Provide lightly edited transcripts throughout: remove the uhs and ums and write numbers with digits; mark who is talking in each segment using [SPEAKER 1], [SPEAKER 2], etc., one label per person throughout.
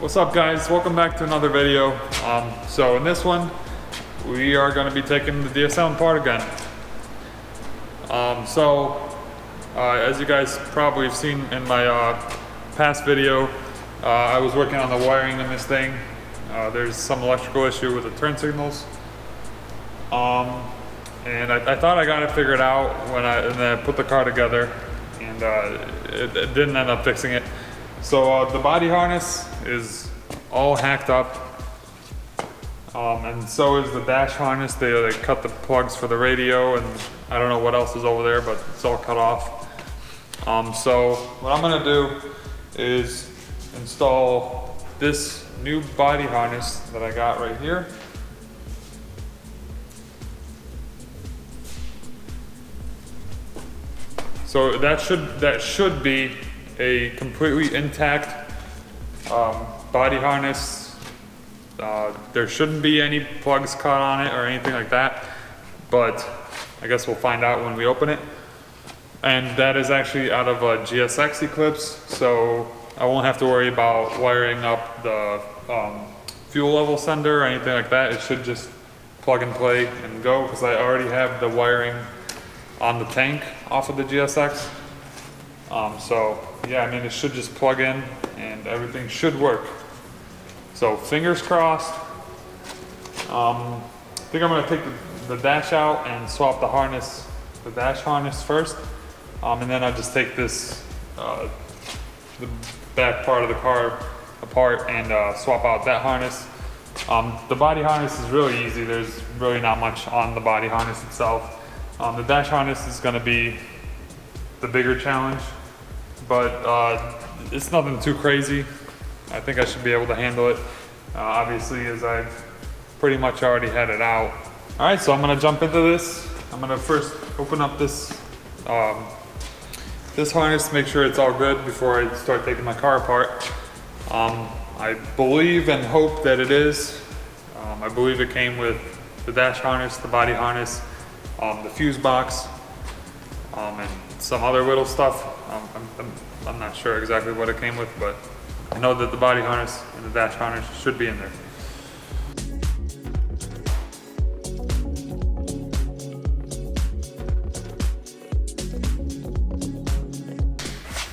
[SPEAKER 1] What's up guys, welcome back to another video. So in this one, we are going to be taking the DSL apart again. As you guys probably have seen in my past video, I was working on the wiring in this thing. There's some electrical issue with the turn signals. And I thought I got it figured out when I put the car together, and it didn't end up fixing it. So the body harness is all hacked up, and so is the dash harness. They cut the plugs for the radio, and I don't know what else is over there, but it's all cut off. So what I'm gonna do is install this new body harness that I got right here. So that should be a completely intact body harness. There shouldn't be any plugs cut on it or anything like that, but I guess we'll find out when we open it. And that is actually out of a GSX Eclipse, so I won't have to worry about wiring up the fuel level sender or anything like that. It should just plug and play and go, because I already have the wiring on the tank off of the GSX. So yeah, I mean, it should just plug in and everything should work. So fingers crossed. I think I'm gonna take the dash out and swap the dash harness first. And then I'll just take this, the back part of the car apart and swap out that harness. The body harness is really easy. There's really not much on the body harness itself. The dash harness is going to be the bigger challenge, but it's nothing too crazy. I think I should be able to handle it, obviously, as I've pretty much already had it out. All right, so I'm going to jump into this. I'm going to first open up this this harness to make sure it's all good before I start taking my car apart. I believe and hope that it is. I believe it came with the dash harness, the body harness, the fuse box, and some other little stuff. I'm not sure exactly what it came with, but I know that the body harness and the dash harness should be in there.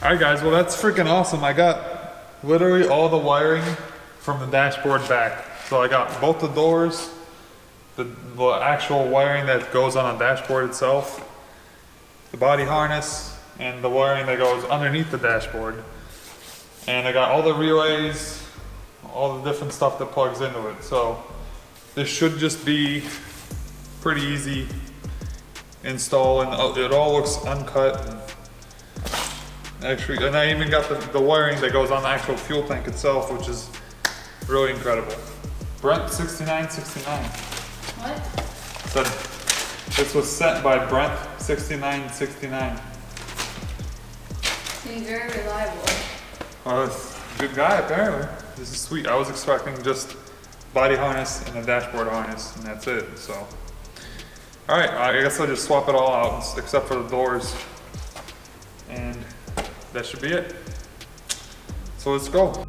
[SPEAKER 1] Alright guys, well that's freaking awesome. I got literally all the wiring from the dashboard back. So I got both the doors, the actual wiring that goes on the dashboard itself, the body harness, and the wiring that goes underneath the dashboard. And I got all the relays, all the different stuff that plugs into it. So this should just be pretty easy install, and it all looks uncut. Actually, and I even got the wiring that goes on the actual fuel tank itself, which is really incredible. Brent 6969.
[SPEAKER 2] What?
[SPEAKER 1] Said this was sent by Brent 6969.
[SPEAKER 2] Seems very reliable.
[SPEAKER 1] Well, it's a good guy apparently. This is sweet. I was expecting just body harness and a dashboard harness, and that's it. So, all right, I guess I'll just swap it all out except for the doors, and that should be it. So let's go.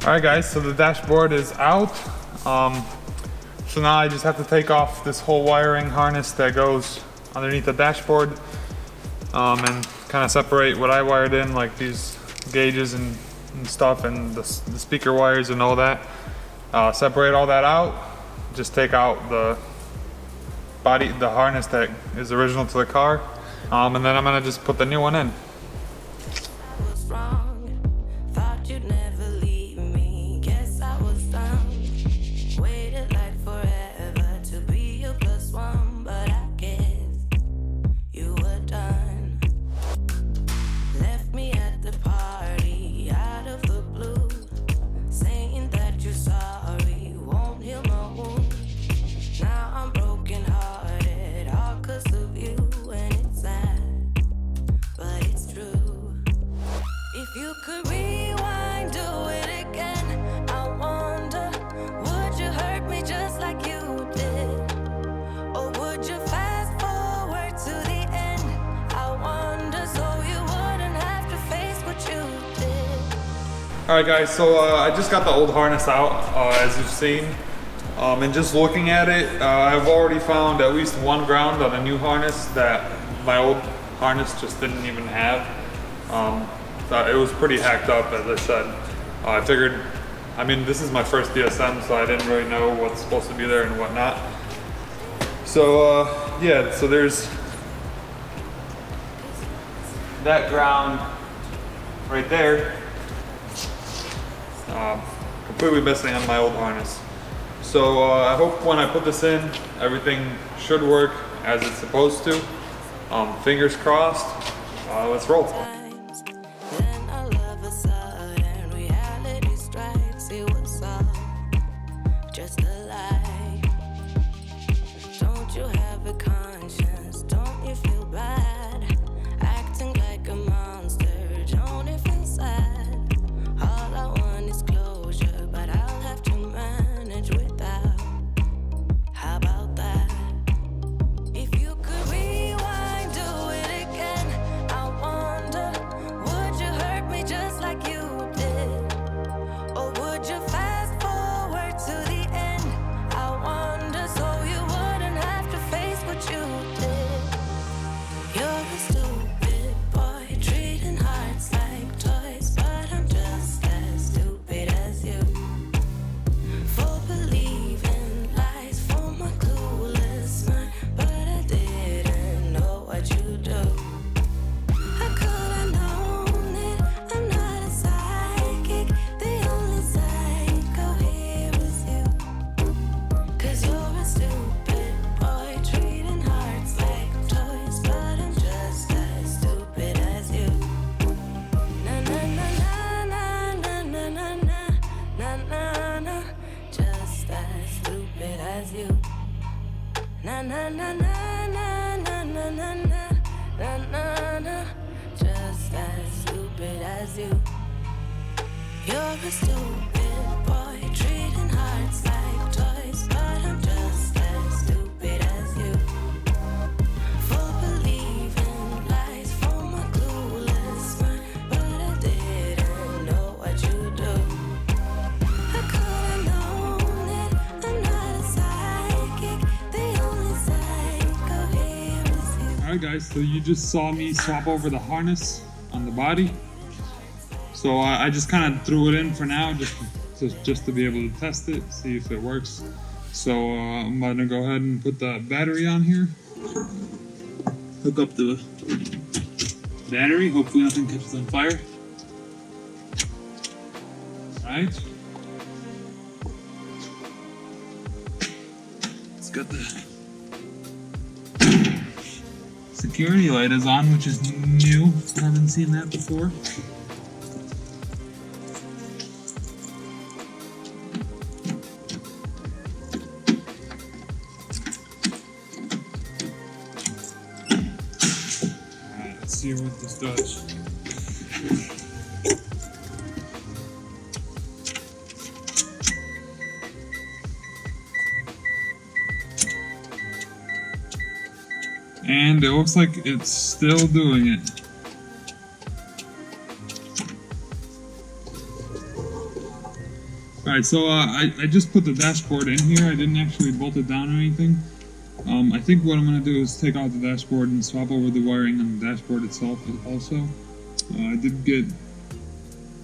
[SPEAKER 1] Alright guys, so the dashboard is out. So now I just have to take off this whole wiring harness that goes underneath the dashboard, and kind of separate what I wired in, like these gauges and stuff, and the speaker wires and all that. Separate all that out, just take out the harness that is original to the car, And then I'm gonna just put the new one in.
[SPEAKER 3] Was wrong. Thought you'd never leave me. Guess I was dumb. Waited like forever to be your plus one, but I guess you were done. Left me at the party out of the blue, saying that you're sorry, won't heal my wound. Now I'm broken hearted, all 'cause of you, and it's sad, but it's true. If you could rewind, do it again. I wonder, would you hurt me just like you did? Or would you fast forward to the end? I wonder, so you wouldn't have to face what you did.
[SPEAKER 1] Alright guys, so I just got the old harness out, as you've seen. And just looking at it, I've already found at least one ground on a new harness that my old harness just didn't even have. It was pretty hacked up, as I said. I figured, I mean, this is my first DSM, so I didn't really know what's supposed to be there and whatnot. So yeah, so there's that ground right there, completely missing on my old harness. So I hope when I put this in, everything should work as it's supposed to. Fingers crossed. Let's roll.
[SPEAKER 3] Times, then all of a sudden reality strikes. It was all just a lie. Don't you have a conscience? Don't you feel bad? Acting like a monster. Don't it feel sad? All I want is closure, but I'll have to manage without. How about that? If you could rewind, do it again. I wonder, would you hurt me just like you did? Or would you fast forward to the end? I wonder, so you wouldn't have to face what you did. You're a stupid boy, treating hearts like toys, but I'm just as stupid as you. For believing lies for my clueless mind, but I didn't know what you do. I could have known it. I'm not a psychic. The only psycho here is you. 'Cause you're a stupid boy, treating hearts like toys, but I'm just as stupid as you. Na na na na na na na na na na, just as stupid as you. Na na na na na na na na na na na, just as stupid as you. You're a stupid boy, treating hearts like toys, but I'm just as stupid as you. For believing lies for my clueless mind, but I didn't know what you do. I could have known it. I'm not a psychic. The only psycho here is you.
[SPEAKER 1] Alright guys, so you just saw me swap over the harness on the body. So I just kind of threw it in for now, just to be able to test it, see if it works. So I'm gonna go ahead and put the battery on here. Hook up the battery, hopefully nothing catches on fire. Alright. It's got the security light is on, which is new. I haven't seen that before. Alright, let's see what this does. And it looks like it's still doing it. Alright, so I just put the dashboard in here. I didn't actually bolt it down or anything. I think what I'm going to do is take out the dashboard and swap over the wiring on the dashboard itself also. I did get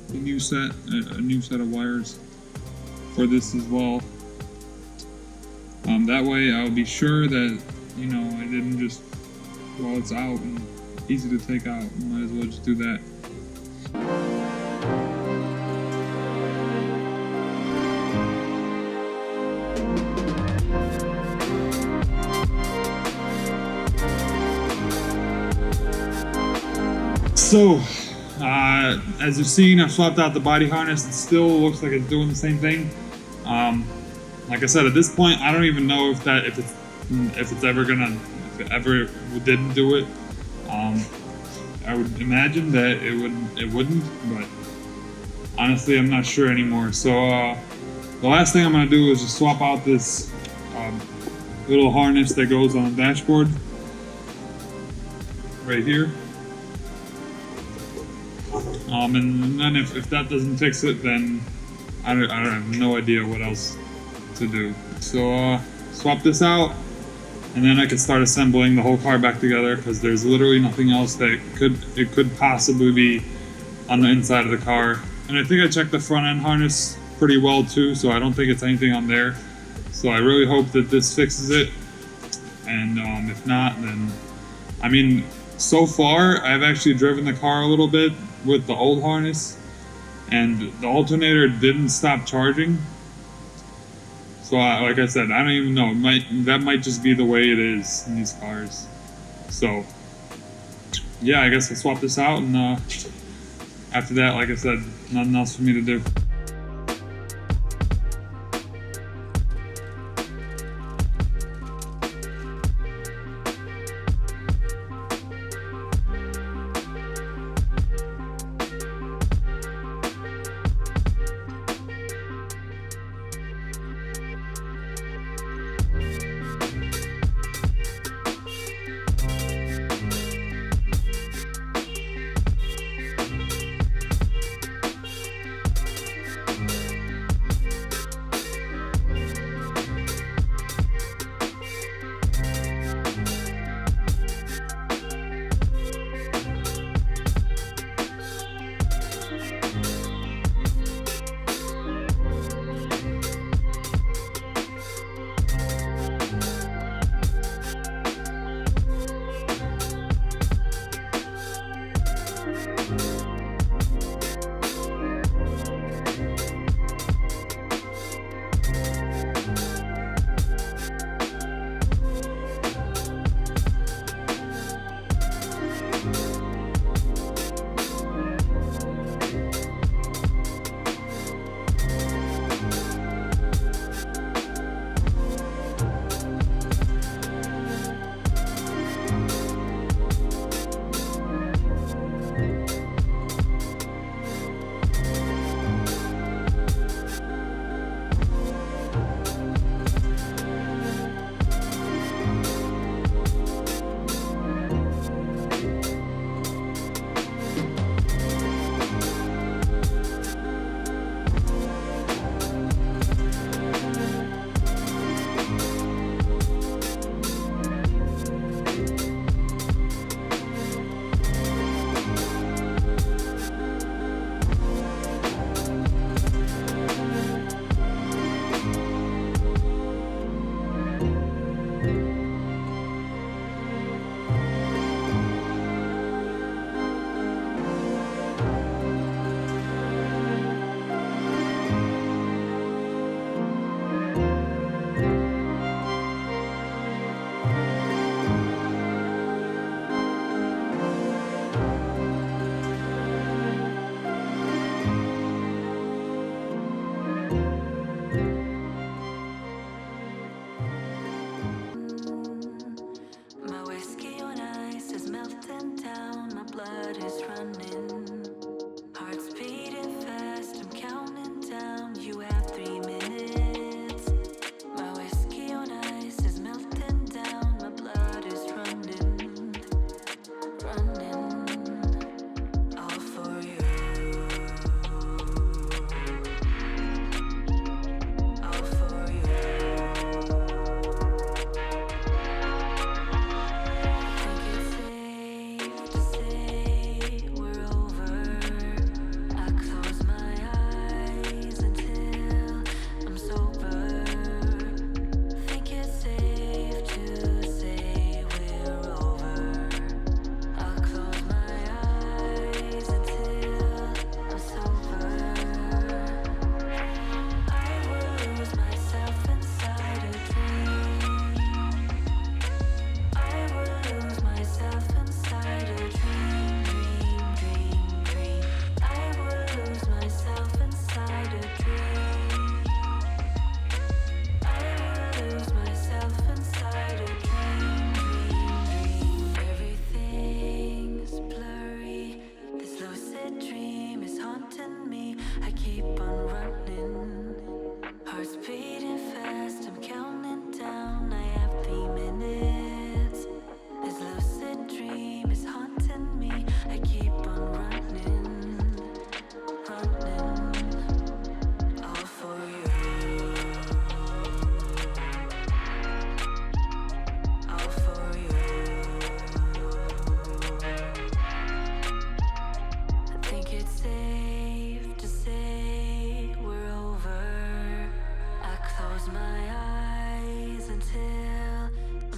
[SPEAKER 1] a new set of wires for this as well. That way I'll be sure that, you know, I didn't just while it's out and easy to take out. You might as well just do that. So, as you've seen, I've swapped out the body harness. It still looks like it's doing the same thing. Like I said, at this point, I don't even know if it ever didn't do it. I would imagine that it wouldn't, but honestly, I'm not sure anymore. So, the last thing I'm gonna do is just swap out this little harness that goes on the dashboard right here. And then if that doesn't fix it, then I have no idea what else to do. So swap this out, and then I can start assembling the whole car back together, because there's literally nothing else that it could possibly be on the inside of the car. And I think I checked the front end harness pretty well too, so I don't think it's anything on there. So I really hope that this fixes it. And if not, then I mean, so far I've actually driven the car a little bit with the old harness, and the alternator didn't stop charging. So like I said, I don't even know. That might just be the way it is in these cars. So yeah, I guess I'll swap this out, and after that, like I said, nothing else for me to do.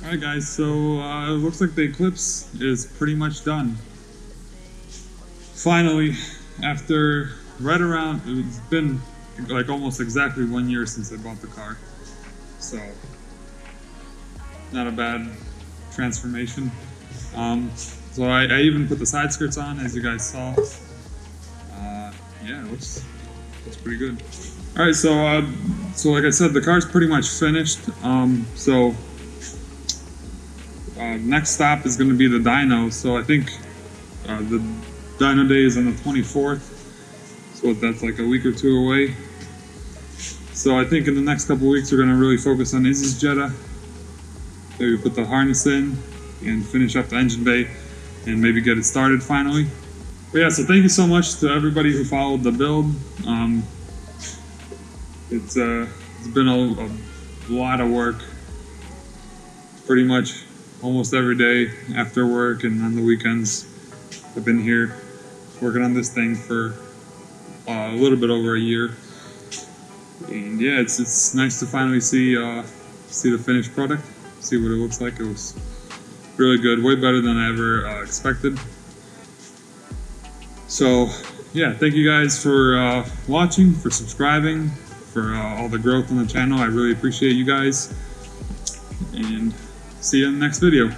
[SPEAKER 1] Alright guys, so it looks like the Eclipse is pretty much done. Finally, after right around, it's been like almost exactly 1 year since I bought the car. So, not a bad transformation. So I even put the side skirts on, as you guys saw. Yeah, it looks pretty good. All right, so like I said, the car's pretty much finished. Next stop is going to be the dyno. So I think the dyno day is on the 24th. So that's like a week or two away. So I think in the next couple weeks we're going to really focus on Izzy's Jetta. Maybe put the harness in and finish up the engine bay and maybe get it started finally. But yeah, so thank you so much to everybody who followed the build. It's been a lot of work. Pretty much almost every day after work and on the weekends. I've been here working on this thing for a little bit over a year. And yeah, it's nice to finally see the finished product, see what it looks like. It was really good, way better than I ever expected. So yeah, thank you guys for watching, for subscribing, for all the growth on the channel. I really appreciate you guys, and see you in the next video.